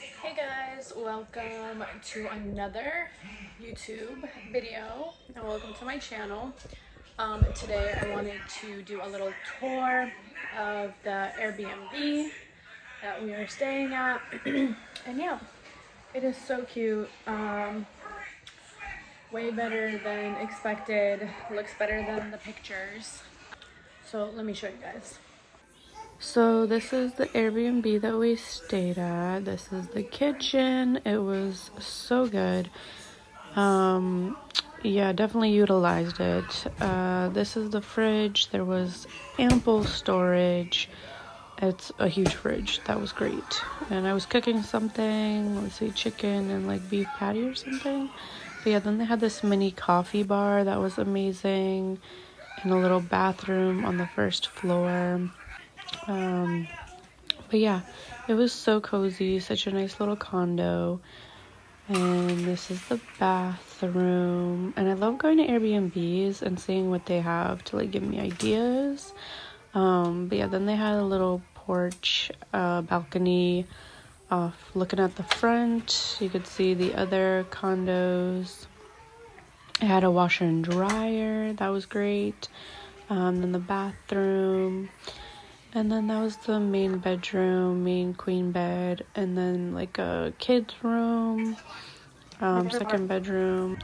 Hey guys, welcome to another YouTube video and welcome to my channel. Today I wanted to do a little tour of the Airbnb that we are staying at. And yeah, it is so cute. Way better than expected, looks better than the pictures. So let me show you guys. So this is the Airbnb that we stayed at. This is the kitchen. It was so good. Yeah, definitely utilized it. This is the fridge. There was ample storage. It's a huge fridge. That was great. And I was cooking something, let's see, chicken and like beef patty or something. But yeah, then they had this mini coffee bar that was amazing, and a little bathroom on the first floor. But yeah, it was so cozy, such a nice little condo. And this is the bathroom, and I love going to Airbnbs and seeing what they have to like give me ideas. But yeah, then they had a little porch, balcony off looking at the front. You could see the other condos. It had a washer and dryer, that was great. Then the bathroom. And then that was the main bedroom, main queen bed, and then like a kid's room, second bedroom.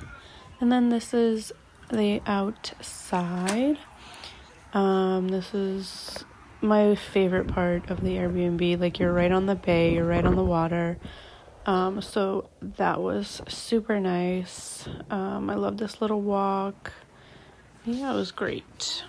And then this is the outside. This is my favorite part of the Airbnb. Like, you're right on the bay, you're right on the water. So that was super nice. I love this little walk. Yeah, it was great.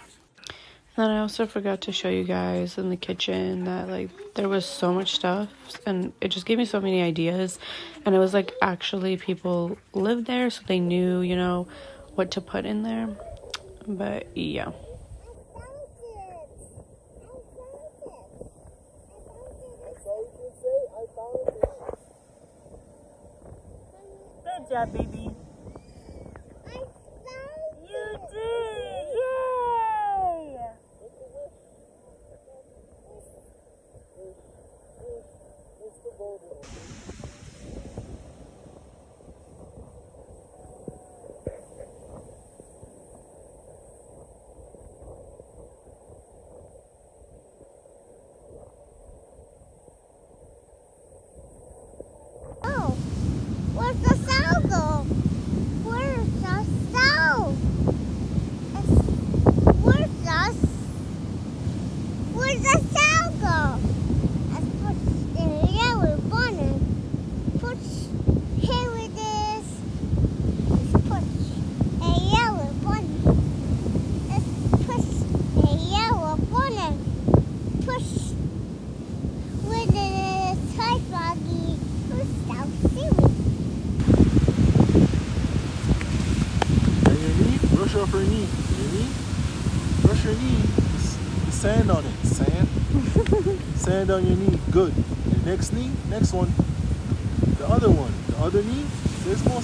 Then I also forgot to show you guys in the kitchen that like there was so much stuff, and it just gave me so many ideas. And it was like actually people lived there, so they knew, you know, what to put in there. But yeah. Good job, baby. You did! Yay! Oh, where's the sound go? Where's the sound? Where's the sound go? Let's push the yellow button. Push, here it is. Let's push a yellow button. Let's push a yellow button. Push with the type buggy. And your knee, brush off your knee. Your knee, brush your knee. The sand on it. Sand on your knee. Good. Your next knee, next one. The other one. The other knee. There's more.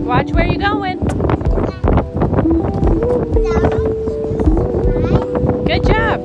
Watch where you're going. Good job.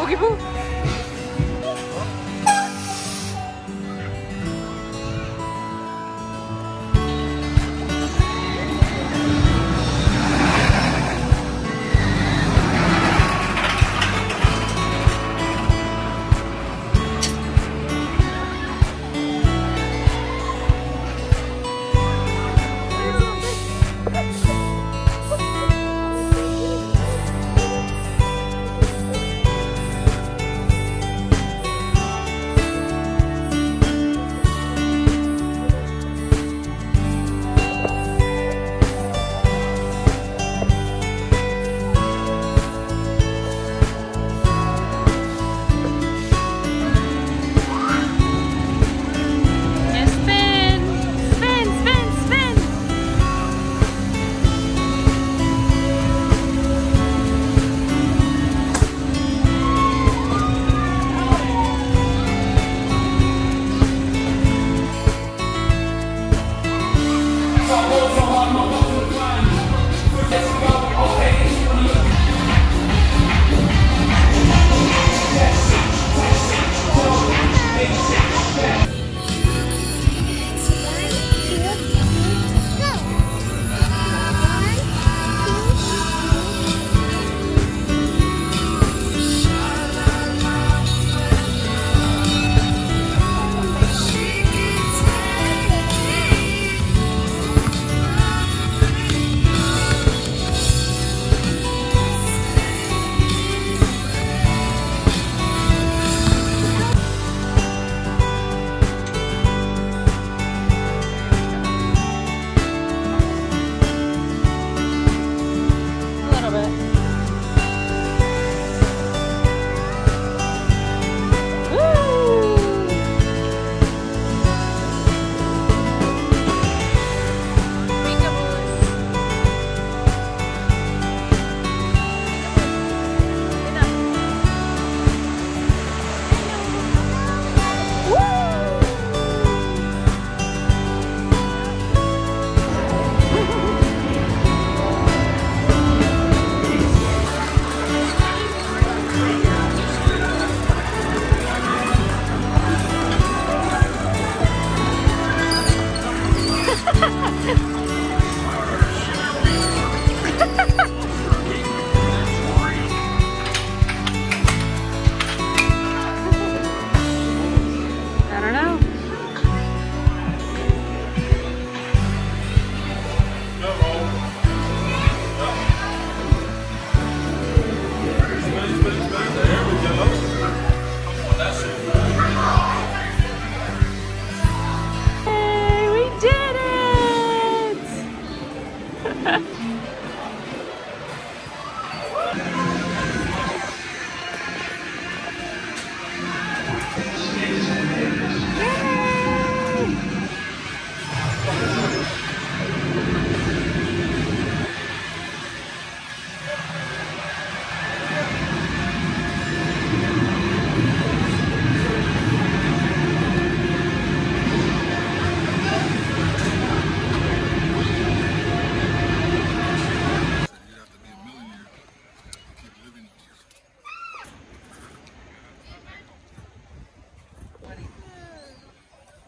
Boogie boo.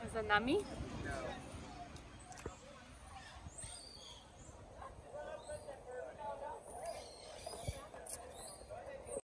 Is that not me?